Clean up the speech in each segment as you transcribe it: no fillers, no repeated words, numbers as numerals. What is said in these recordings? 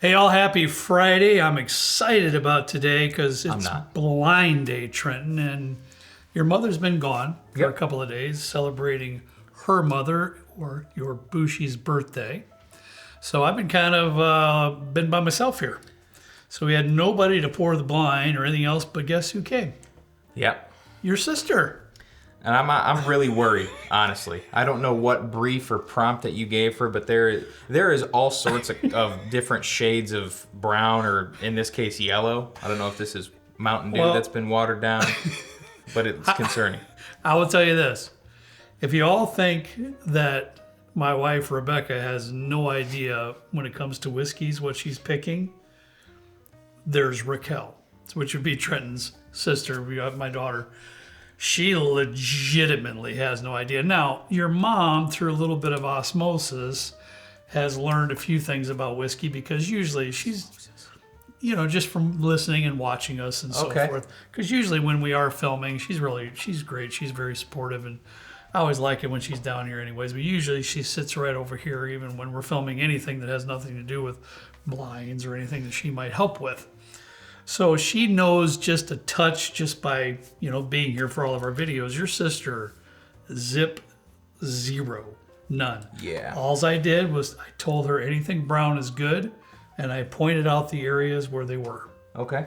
Hey, all happy Friday. I'm excited about today because I'm it's not. Blind Day, Trenton, and your mother's been gone for a Yep. couple of days celebrating her mother or your Bushi's birthday. So I've been kind of been by myself here. So we had nobody to pour the blind or anything else, but guess who came? Yep. Your sister. And I'm really worried, honestly. I don't know what brief or prompt that you gave her, but there is all sorts of different shades of brown, or in this case yellow. I don't know if this is Mountain Dew Well- that's been watered down, but it's concerning. I will tell you this. If you all think that my wife Rebecca has no idea when it comes to whiskeys what she's picking, there's Raquel, which would be Trenton's sister, my daughter. She legitimately has no idea. Now, your mom, through a little bit of osmosis, has learned a few things about whiskey because usually she's, just from listening and watching us and so Okay. forth. Because usually when we are filming, she's great. She's very supportive, and I always like it when she's down here anyways. But usually she sits right over here even when we're filming anything that has nothing to do with blinds or anything that she might help with. So she knows just a touch just by, being here for all of our videos. Your sister, zip, zero, none. Yeah. Alls I did was I told her anything brown is good, and I pointed out the areas where they were. Okay.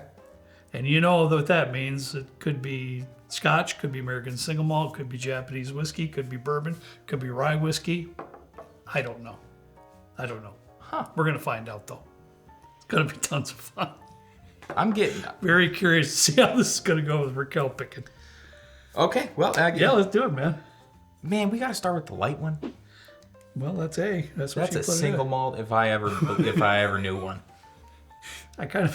And you know what that means. It could be Scotch, could be American single malt, could be Japanese whiskey, could be bourbon, could be rye whiskey. I don't know. Huh. We're going to find out, though. It's going to be tons of fun. I'm getting. Very curious to see how this is going to go with Raquel picking. Okay. Well, Yeah, let's do it, man. man, we got to start with the light one. Well, that's A. That's what That's she a put single it malt if I ever knew one. in. I kind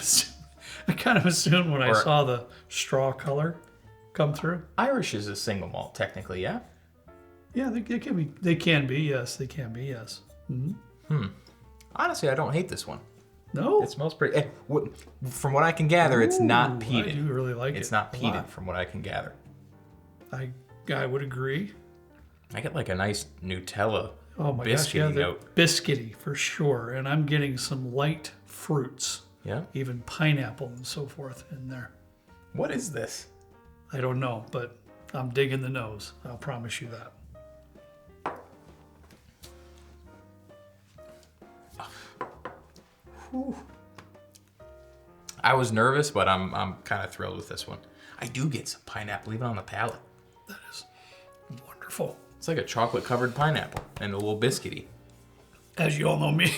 of assumed when I Or- saw the straw color come through. Irish is a single malt, technically, yeah. Yeah, they can be. They can be. Yes, they can be. Yes. Honestly, I don't hate this one. No. It smells pretty. From what I can gather, it's not Ooh, peated. I do really like it. It's not a peated, lot. from what I can gather. I would agree. I get like a nice Nutella Oh my gosh, yeah, biscuity the note. biscuity for sure. And I'm getting some light fruits, Yeah. even pineapple and so forth in there. What is this? I don't know, but I'm digging the nose. I'll promise you that. I was nervous, but I'm kind of thrilled with this one. I do get some pineapple even on the palate. That is wonderful. It's like a chocolate covered pineapple and a little biscuity. As you all know me,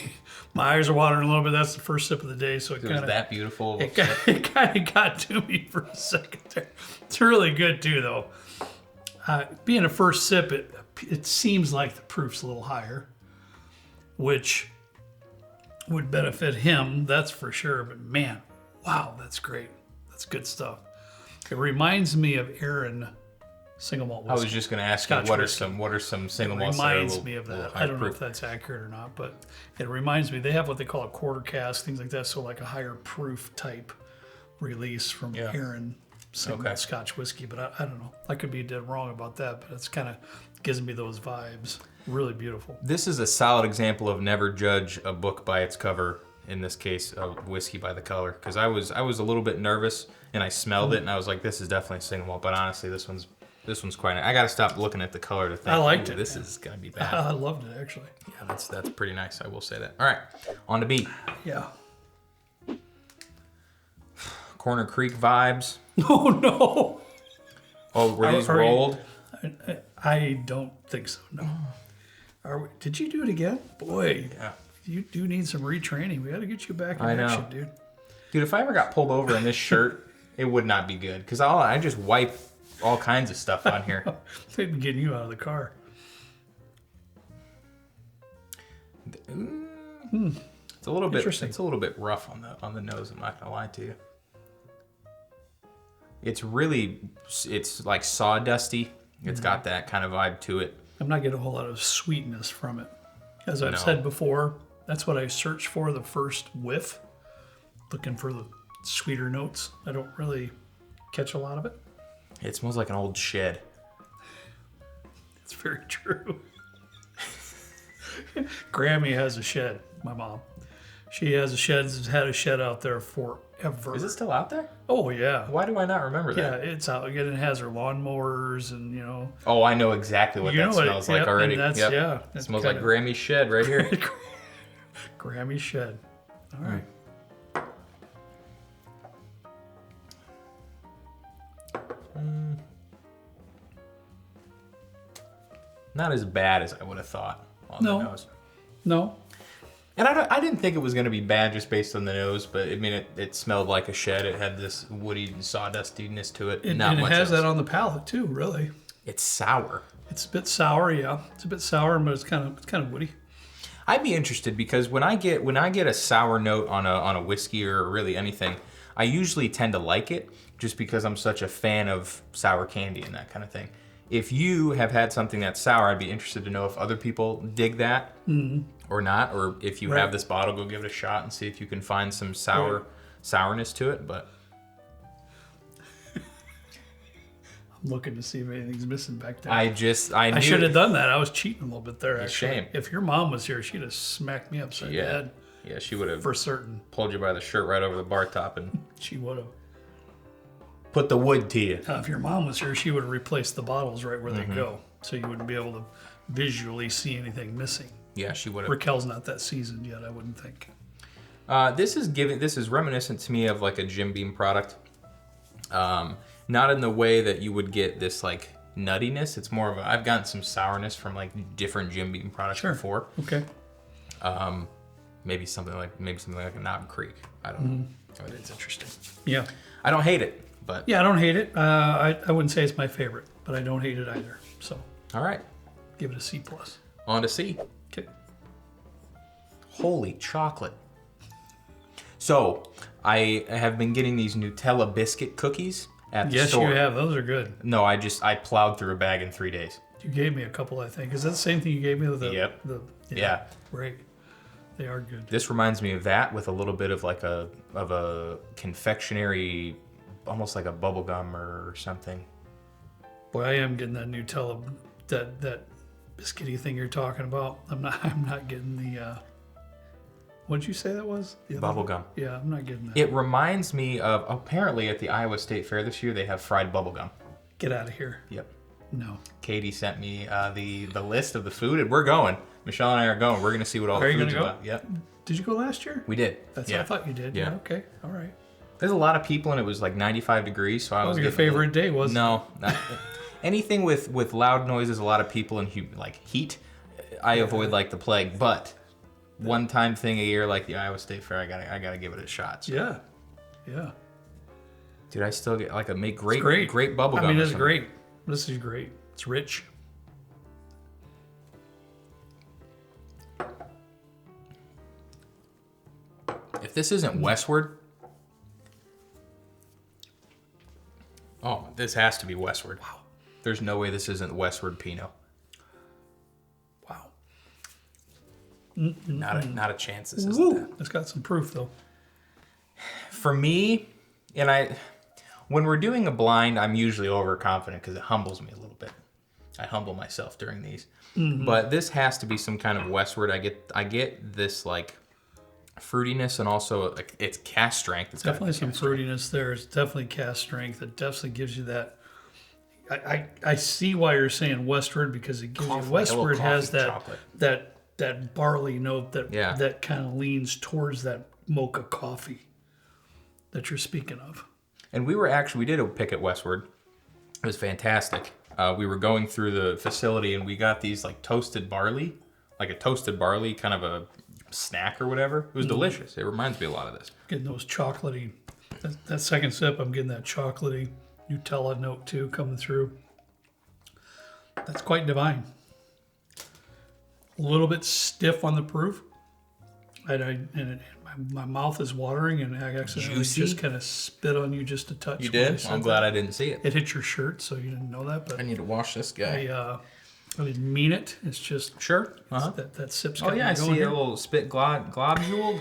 my eyes are watering a little bit. That's the first sip of the day, so it It was kind of that beautiful. of a it sip. kind of got to me for a second there. It's really good too, though. Being a first sip, it seems like the proof's a little higher, which would benefit him, that's for sure. But man, wow, that's great. That's good stuff. It reminds me of Aaron single malt I whiskey. was just going to ask you Scotch what whiskey. are some single It malts that are a reminds little- me of little that. higher I don't know proof? if that's accurate or not, but it reminds me. They have what they call a quarter cask, things like that. So like a higher proof type release from Yeah. Aaron single Okay. malt Scotch whiskey. But I don't know. I could be dead wrong about that, but it's kind of gives me those vibes. Really beautiful. This is a solid example of never judge a book by its cover. In this case, a whiskey by the color, because I was a little bit nervous and I smelled it and I was like, this is definitely a single malt. But honestly, this one's quite nice. I got to stop looking at the color to think. I liked "Ooh, it, This man. is gonna be bad. I loved it actually. Yeah, that's pretty nice. I will say that. All right, on to B. Yeah. Corner Creek vibes. Oh no. Oh, were these Are you- rolled? I don't think so. No. Did you do it again? Boy, Yeah. you do need some retraining. We got to get you back in I know. action, dude. Dude, if I ever got pulled over in this shirt, it would not be good, because I just wipe all kinds of stuff on here. They'd be getting you out of the car. It's a little bit. Interesting. It's a little bit rough on the nose. I'm not gonna lie to you. It's like sawdusty. It's got that kind of vibe to it. I'm not getting a whole lot of sweetness from it. As I've No. said before, that's what I search for the first whiff, looking for the sweeter notes. I don't really catch a lot of it. It smells like an old shed. It's very true. Grammy has a shed, my mom. She has had a shed out there forever. Is it still out there? Oh yeah. Why do I not remember Yeah, that? it's out again. It has her lawnmowers and Oh, I know exactly what that smells like already. And that's, yep. Yeah. It smells like Grammy's shed right here. Grammy's shed. All right. Not as bad as I would have thought on the nose. No. And I didn't think it was going to be bad just based on the nose, but I mean, it smelled like a shed. It had this woody and sawdustiness to it. And it has that on the palate too, really. It's sour. It's a bit sour, yeah. It's a bit sour, but it's kind of woody. I'd be interested because when I get a sour note on a whiskey or really anything, I usually tend to like it just because I'm such a fan of sour candy and that kind of thing. If you have had something that's sour, I'd be interested to know if other people dig that or not, or if you have this bottle, go give it a shot and see if you can find some sourness to it. But I'm looking to see if anything's missing back there. I should have done that. I was cheating a little bit there. Actually, shame. If your mom was here, she'd have smacked me upside the head. Yeah, she would have for certain. Pulled you by the shirt right over the bar top and she would have put the wood to you. If your mom was here, she would have replaced the bottles right where they go, so you wouldn't be able to visually see anything missing. Yeah, she would have. Raquel's not that seasoned yet, I wouldn't think. This is reminiscent to me of like a Jim Beam product. Not in the way that you would get this like nuttiness. It's more of I've gotten some sourness from like different Jim Beam products before. Okay. Maybe something like a Knob Creek. I don't know. But it's interesting. Yeah. I don't hate it, but yeah, I don't hate it. I wouldn't say it's my favorite, but I don't hate it either. So. All right. Give it a C+. On to C. Okay. Holy chocolate. So, I have been getting these Nutella biscuit cookies at the store. Yes, you have. Those are good. No, I plowed through a bag in 3 days. You gave me a couple, I think. Is that the same thing you gave me? Yep. Yeah. Great. They are good. This reminds me of that with a little bit of like a confectionery, almost like a bubble gum or something. Boy, I am getting that Nutella, that biscuity thing you're talking about. I'm not getting the. What'd you say that was? Bubble gum. Yeah, I'm not getting that. It reminds me of apparently at the Iowa State Fair this year they have fried bubble gum. Get out of here. Yep. No. Katie sent me the list of the food, and we're going. Michelle and I are going. We're going to see what all the food's about. Yep. Did you go last year? We did. That's what I thought you did. Yeah. Okay. All right. There's a lot of people, and it was like 95 degrees, so I was. What was your favorite day? Was no, not, anything with loud noises, a lot of people, and like heat. I avoid like the plague, but one time thing a year like the Iowa State Fair, I gotta give it a shot. So. Yeah. Yeah. Dude, I still get like great bubble gum. I mean, it's great. This is great. It's rich. If this isn't Westward, this has to be Westward. Wow. There's no way this isn't Westward Pinot. Wow. Not a chance this isn't that. It's got some proof though. For me, when we're doing a blind, I'm usually overconfident because it humbles me a little bit. I humble myself during these. But this has to be some kind of Westward. I get this like fruitiness and also like it's cast strength. It's definitely some fruitiness there. It's definitely cast strength. It definitely gives you that. I see why you're saying Westward because it gives you Westward has that barley note that kind of leans towards that mocha coffee that you're speaking of. And we did a pick at Westward. It was fantastic. We were going through the facility and we got these like toasted barley, like a toasted barley kind of a snack or whatever. It was delicious. It reminds me a lot of this. Getting those chocolatey, that second sip, I'm getting that chocolatey Nutella note too coming through. That's quite divine. A little bit stiff on the proof. My mouth is watering and I accidentally just kind of spit on you just a touch. You did? I'm glad I didn't see it. It hit your shirt, so you didn't know that. But I need to wash this guy. I didn't mean it. It's just that sip's got I see a little spit globule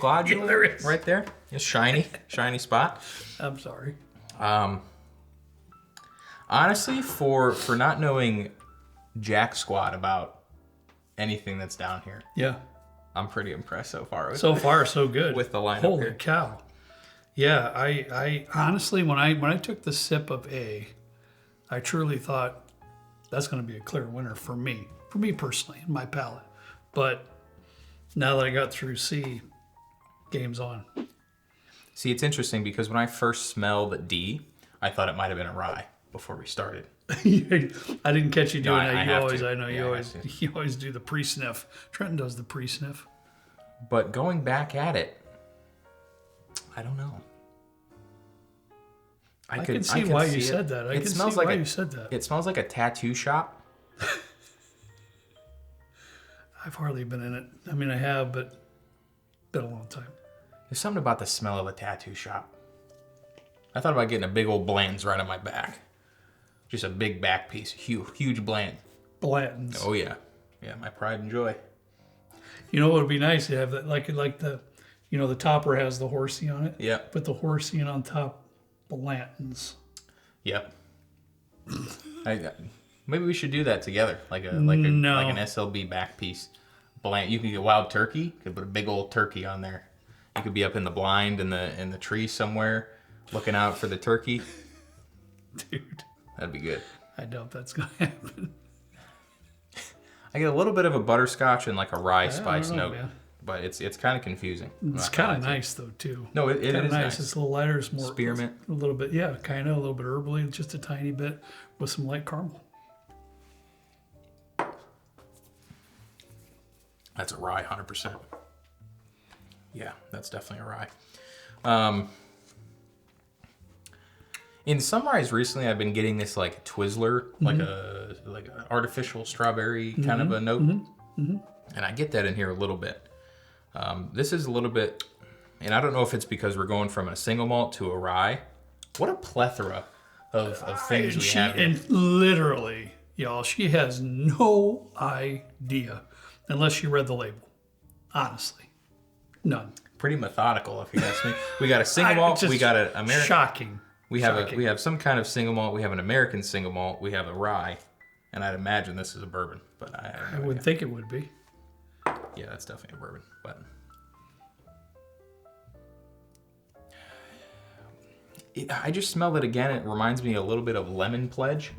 right there. It's shiny spot. I'm sorry. Honestly, for not knowing jack squat about anything that's down here. Yeah. I'm pretty impressed so far. So far, so good. With the lineup Holy here. cow. Yeah, I honestly, when I took the sip of A, I truly thought that's going to be a clear winner for me personally, in my palate. But now that I got through C, game's on. See, it's interesting because when I first smelled D, I thought it might have been a rye before we started. I didn't catch you doing that. You always do the pre-sniff. Trenton does the pre-sniff. But going back at it, I don't know. I can see why you said that. I can see why you said that. It smells like a tattoo shop. I've hardly been in it. I mean, I have, but been a long time. There's something about the smell of a tattoo shop. I thought about getting a big old Blanton's right on my back. Just a big back piece. Huge Blanton. Blanton's. Oh, yeah. Yeah, my pride and joy. You know what would be nice to have that, like the, the topper has the horsey on it. Yep. Put the horsey on top, Blanton's. Yep. Maybe we should do that together, like an SLB back piece. You can get wild turkey. You could put a big old turkey on there. You could be up in the blind in the tree somewhere, looking out for the turkey. Dude, that'd be good. I doubt that's gonna happen. I get a little bit of a butterscotch and like a rye spice note, man. But it's kind of confusing. It's kind of nice though too. No, it is nice. It's a little lighter. It's more spearmint. A little bit, yeah, kind of a little bit herbally, just a tiny bit with some light caramel. That's a rye, 100%. Yeah, that's definitely a rye. In some ryes recently, I've been getting this like Twizzler, like an artificial strawberry kind of a note, and I get that in here a little bit. This is a little bit, and I don't know if it's because we're going from a single malt to a rye. What a plethora of things we have here. And literally, y'all, she has no idea unless she read the label. Honestly, none. Pretty methodical, if you ask me. We got a single malt. We got an American. Shocking. We have some kind of single malt. We have an American single malt. We have a rye, and I'd imagine this is a bourbon, but I would think it would be. Yeah, that's definitely a bourbon, but I just smelled it again. It reminds me a little bit of Lemon Pledge.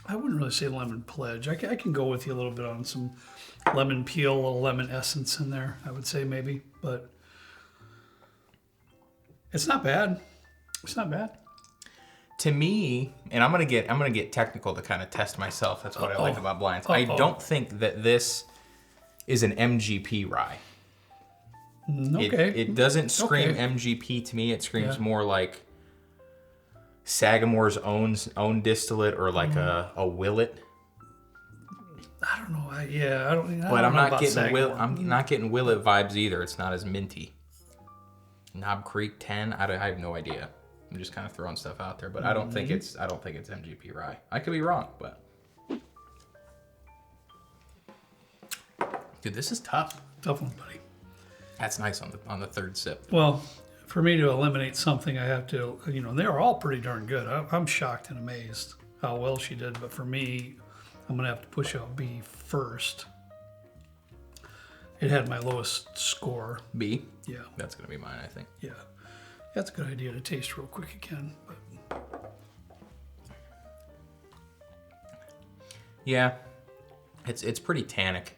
I wouldn't really say lemon pledge. I can go with you a little bit on some lemon peel, a little lemon essence in there. I would say maybe, but it's not bad. It's not bad. To me, and I'm gonna get technical to kind of test myself. That's what I like about blinds. I don't think that this is an MGP rye. Okay. It doesn't scream MGP to me. It screams more like Sagamore's own distillate or like a Willet. I don't know. I don't. But I'm not getting Sagamore. I'm not getting Willet vibes either. It's not as minty. Knob Creek 10. I have no idea. I'm just kind of throwing stuff out there, but I don't think it's MGP rye. I could be wrong, but dude, this is tough. Tough one, buddy. That's nice on the third sip. Well, for me to eliminate something, I have to, they were all pretty darn good. I'm shocked and amazed how well she did. But for me, I'm going to have to push out B first. It had my lowest score. B? Yeah. That's going to be mine, I think. Yeah. That's a good idea to taste real quick again. But yeah. It's pretty tannic.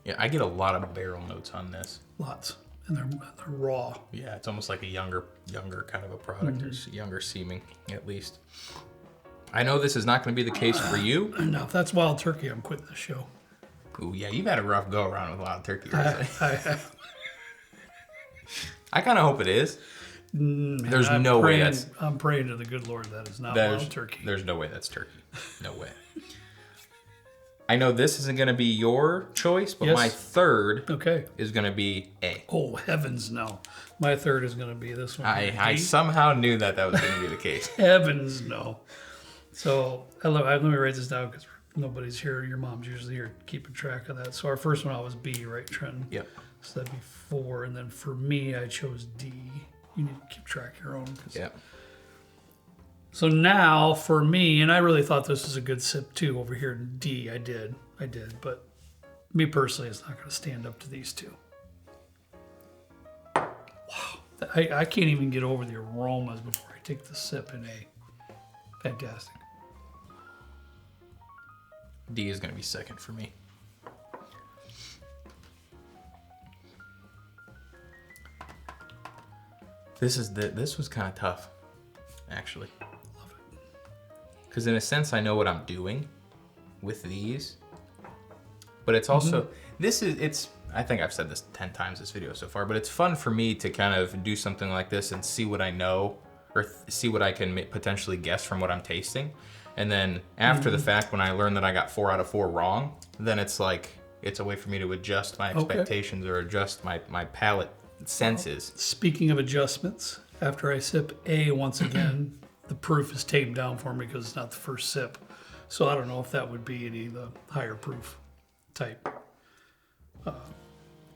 Yeah, I get a lot of barrel notes on this. Lots. And they're raw. Yeah, it's almost like a younger kind of a product, or younger seeming, at least. I know this is not going to be the case for you. No, if that's wild turkey, I'm quitting the show. Ooh, yeah, you've had a rough go around with wild turkey. Right? I kind of hope it is. There's no way that's... I'm praying to the good Lord that is not wild turkey. There's no way that's turkey. No way. I know this isn't going to be your choice, but my third is going to be A. Oh, heavens no. My third is going to be this one. I somehow knew that was going to be the case. Heavens no. So let me write this down because nobody's here. Your mom's usually here keeping track of that. So our first one was B, right, Trenton? Yep. So that'd be 4. And then for me, I chose D. You need to keep track of your own. Yep. So now for me, and I really thought this was a good sip too over here in D. I did, but me personally, it's not going to stand up to these two. Wow, I can't even get over the aromas before I take the sip in A. Fantastic. D is going to be second for me. This was kind of tough, actually. Love it. Because in a sense, I know what I'm doing with these, but it's also I think I've said this 10 times this video so far, but it's fun for me to kind of do something like this and see what I know, or see what I can potentially guess from what I'm tasting. And then after the fact, when I learn that I got 4 out of 4 wrong, then it's like, it's a way for me to adjust my expectations or adjust my palate senses. Speaking of adjustments, after I sip A once again, the proof is tamed down for me because it's not the first sip. So I don't know if that would be any of the higher proof type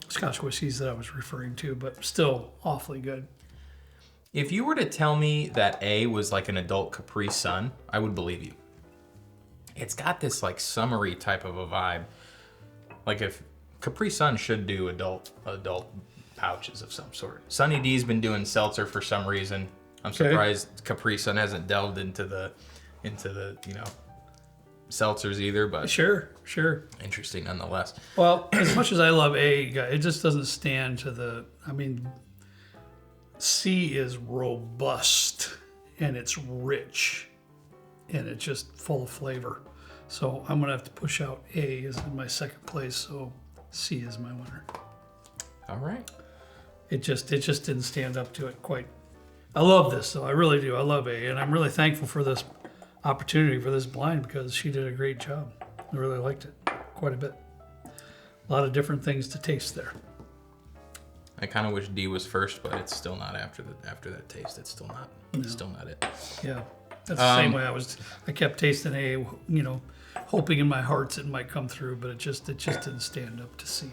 Scotch whiskeys that I was referring to, but still awfully good. If you were to tell me that A was like an adult Capri Sun, I would believe you. It's got this like summery type of a vibe. Like if Capri Sun should do adult pouches of some sort. Sunny D's been doing seltzer for some reason. I'm surprised Capri Sun hasn't delved into the seltzers either, but Sure. interesting nonetheless. Well, as much as I love A, it just doesn't stand to the, I mean, C is robust and it's rich and it's just full of flavor. So I'm gonna have to push out A as in my second place, so C is my winner. All right. It just didn't stand up to it quite. I love this though, I really do. I love A, and I'm really thankful for this opportunity for this blind because she did a great job. I really liked it quite a bit. A lot of different things to taste there. I kind of wish D was first, but it's still not after that taste. It's still not. It's still not it. Yeah, that's the same way I kept tasting A, hoping in my hearts it might come through, but it just didn't stand up to C.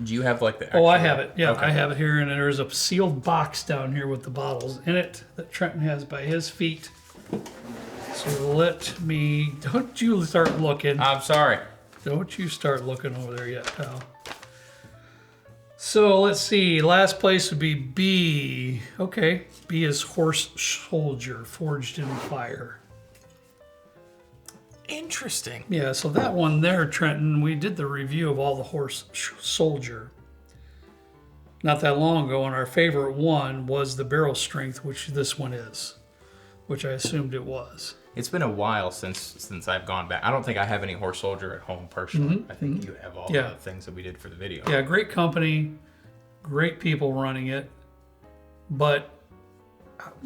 Do you have like the actual... Oh, I have it. Yeah, okay. I have it here, and there's a sealed box down here with the bottles in it that Trenton has by his feet. So don't you start looking. I'm sorry. Don't you start looking over there yet, pal. So let's see. Last place would be B. Okay. B is Horse Soldier, forged in fire. Interesting. Yeah, so that one there, Trenton, we did the review of all the Horse Soldier not that long ago, and our favorite one was the barrel strength, which this one is, which I assumed it was. It's been a while since I've gone back. I don't think I have any Horse Soldier at home personally. I think you have all the things that we did for the video. Yeah, great company, great people running it, but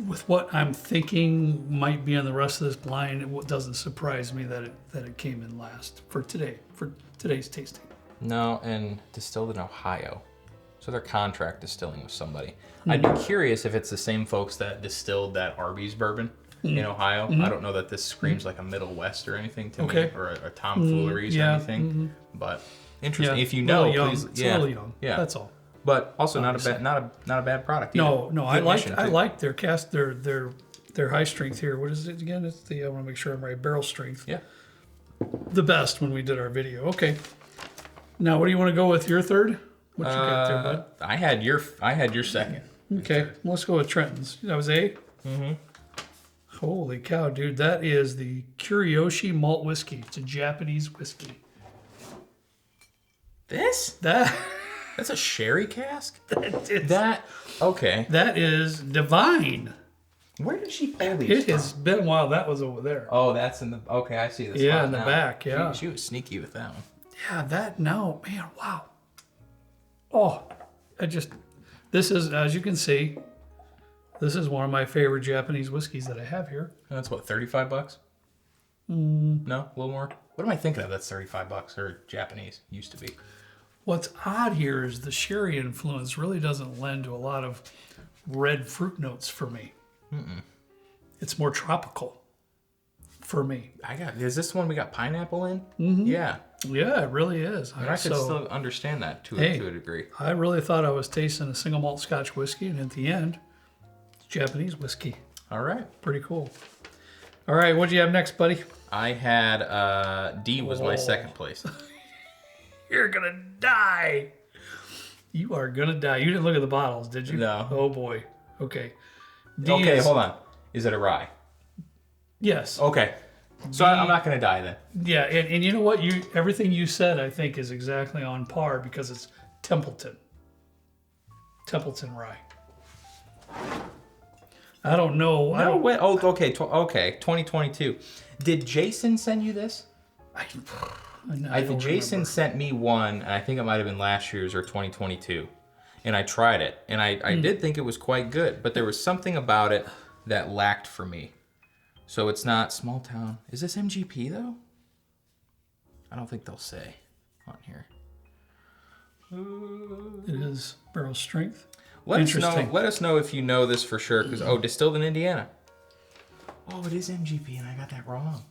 with what I'm thinking might be on the rest of this blind, it doesn't surprise me that it came in last for today's tasting. No, and distilled in Ohio. So they're contract distilling with somebody. I'd be curious if it's the same folks that distilled that Arby's bourbon in Ohio. I don't know that this screams like a Middle West or anything to me, or a tomfooleries or anything. But interesting. Yeah, if you know, please. It's a little young. Yeah, That's all. But also not a bad product. No, I Good like their their high strength here. What is it again? It's I want to make sure I'm right. Barrel strength. Yeah. The best when we did our video. Okay. Now, what do you want to go with? Your third? What you got there, bud? I had your second. Okay, let's go with Trenton's. That was A? Mm-hmm. Holy cow, dude. That is the Kiriyoshi malt whiskey. It's a Japanese whiskey. That's a sherry cask? Okay. That is divine. Where did she pull these It from? has been a while. That was over there. Oh, that's in the... Okay, I see this. Yeah, in the back, yeah. She was sneaky with that one. Yeah, man, wow. Oh, this is, as you can see, this is one of my favorite Japanese whiskeys that I have here. That's what, $35? No, a little more? What am I thinking of that's $35 or Japanese? Used to be. What's odd here is the sherry influence really doesn't lend to a lot of red fruit notes for me. It's more tropical for me. Is this one we got pineapple in? Mm-hmm. Yeah. Yeah, it really is. I could still understand that to a degree. I really thought I was tasting a single malt Scotch whiskey, and at the end, it's Japanese whiskey. All right. Pretty cool. All right, what do you have next, buddy? I had D was my second place. You're gonna die. You are gonna die. You didn't look at the bottles, did you? No. Oh boy. Okay. Okay, hold on. Is it a rye? Yes. Okay. So I'm not gonna die then. Yeah, and you know what? Everything you said, I think, is exactly on par because it's Templeton. Templeton rye. I don't know. No, wait. Oh, okay. Okay. 2022. Did Jason send you this? I Jason remember. sent me one, and I think it might have been last year's or 2022. And I tried it, and I did think it was quite good, but there was something about it that lacked for me. So it's not small town. Is this MGP though? I don't think they'll say on here. It is barrel strength. Let us know if you know this for sure, because distilled in Indiana. Oh, it is MGP, and I got that wrong.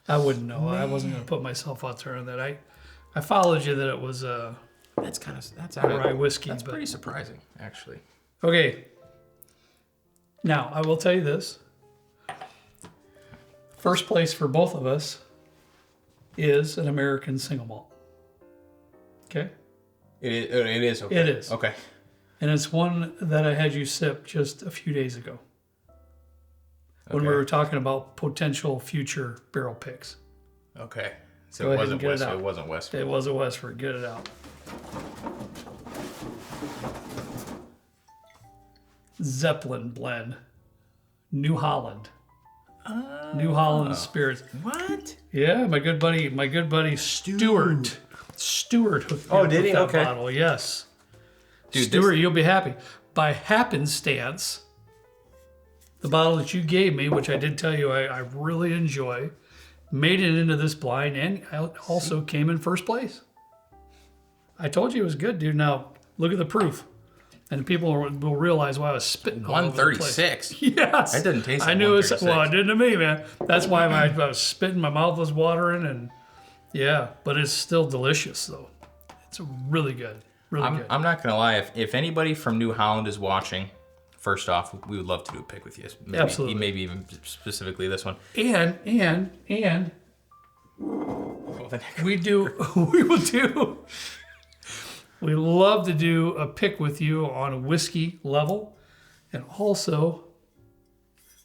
I wouldn't know. I wasn't going to put myself out there on that. I followed you that it was That's rye whiskey. That's pretty surprising, actually. Okay. Now I will tell you this. First place for both of us is an American single malt. Okay. It is okay. It is. Okay. And it's one that I had you sip just a few days ago. When we were talking about potential future barrel picks. Okay. So Go it ahead and wasn't get it Westford. out. It wasn't Westford. It was a Westford. Get it out. Zeppelin blend. New Holland. New Holland spirits. What? Yeah, my good buddy Stuart. Stuart hooked me Oh, up did with he? that Okay. bottle. Yes. Dude, Stuart, you'll be happy. By happenstance, the bottle that you gave me, which I did tell you I really enjoy, made it into this blind and also came in first place. I told you it was good, dude. Now, look at the proof. And people will realize why I was spitting all over the place. 136. Yes. That doesn't taste like I knew it was, 136. well, it didn't to me, man. That's why I was spitting, my mouth was watering, and yeah, but it's still delicious, though. It's really good. Really good. I'm not gonna lie. If anybody from New Holland is watching, first off, we would love to do a pick with you. Absolutely. Maybe even specifically this one. And we love to do a pick with you on a whiskey level, and also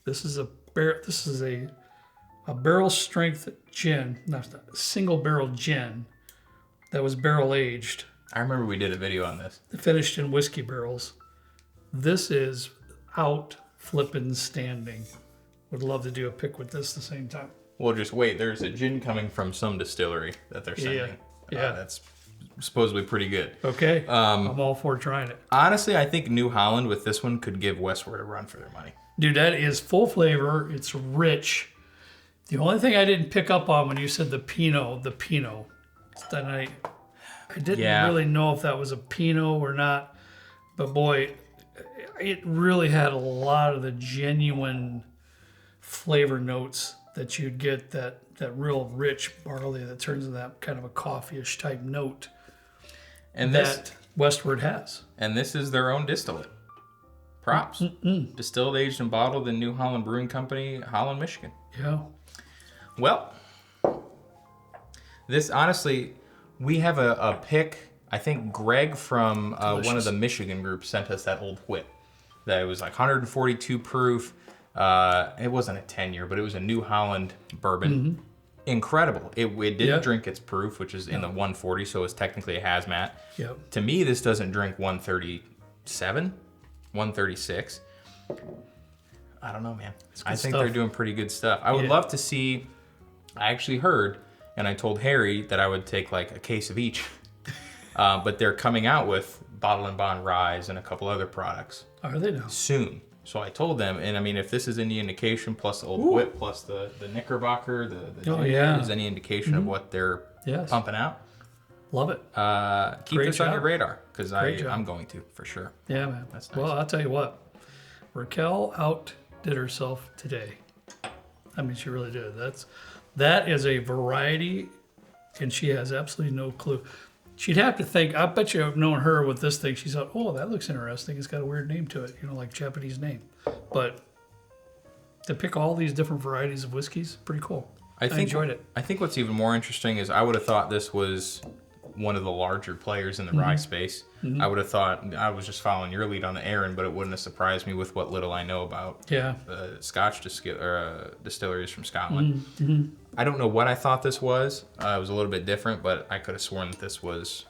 this is a barrel strength gin, not a single barrel gin that was barrel aged, I remember we did a video on this. finished in whiskey barrels. This is out flippin' standing. Would love to do a pick with this at the same time. Well, just wait. There's a gin coming from some distillery that they're sending. Yeah. That's supposedly pretty good. Okay. I'm all for trying it. Honestly, I think New Holland with this one could give Westward a run for their money. Dude, that is full flavor. It's rich. The only thing I didn't pick up on when you said the Pinot, then I didn't really know if that was a Pinot or not. But boy, it really had a lot of the genuine flavor notes that you'd get, that real rich barley that turns into that kind of a coffee-ish type note And that Westward has. And this is their own distillate. Props. Distilled, aged, and bottled in New Holland Brewing Company, Holland, Michigan. Yeah. Well, this honestly, we have a pick. I think Greg from one of the Michigan groups sent us that old whip. That it was like 142 proof. It wasn't a 10-year, but it was a New Holland bourbon. Mm-hmm. Incredible. It didn't drink its proof, which is in the 140, so it's technically a hazmat. Yep. To me, this doesn't drink 137, 136. I don't know, man. I think they're doing pretty good stuff. I would love to see. I actually heard, and I told Harry that I would take like a case of each. But they're coming out with Bottle and Bond Ryes and a couple other products. Are they now? Soon. So I told them, and I mean, if this is any indication, plus the old whip, plus the Knickerbocker, the ginger, is any indication of what they're pumping out, love it. Keep this on your radar, because job. I'm going to, for sure. Yeah, man. That's nice. Well, I'll tell you what. Raquel outdid herself today. I mean, she really did. That is a variety, and she has absolutely no clue. She'd have to think, I bet you I've known her with this thing. She thought, oh, that looks interesting. It's got a weird name to it, like Japanese name. But to pick all these different varieties of whiskeys. Pretty cool. I enjoyed it. I think what's even more interesting is I would have thought this was one of the larger players in the rye space. I would have thought I was just following your lead on the Aaron, but it wouldn't have surprised me with what little I know about Scotch distilleries from Scotland. I don't know what I thought this was. It was a little bit different, but I could have sworn that this was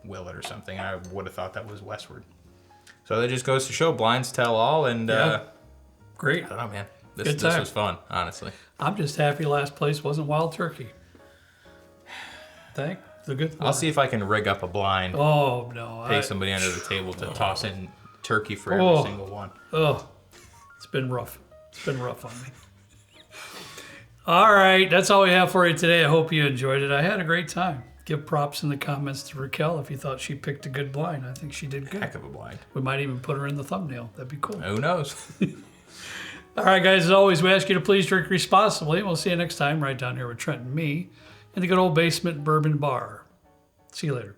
Willet or something. I would have thought that was Westward. So that just goes to show blinds tell all, and great. I don't know, man. This was fun, honestly. I'm just happy last place wasn't Wild Turkey. Thank the good Lord. I'll see if I can rig up a blind. Oh, no. Pay somebody under the table to toss in turkey for every single one. Oh, it's been rough. It's been rough on me. All right, that's all we have for you today. I hope you enjoyed it. I had a great time. Give props in the comments to Raquel if you thought she picked a good blind. I think she did good. Heck of a blind. We might even put her in the thumbnail. That'd be cool. Who knows? All right, guys, as always, we ask you to please drink responsibly. We'll see you next time right down here with Trenton and me in the good old basement bourbon bar. See you later.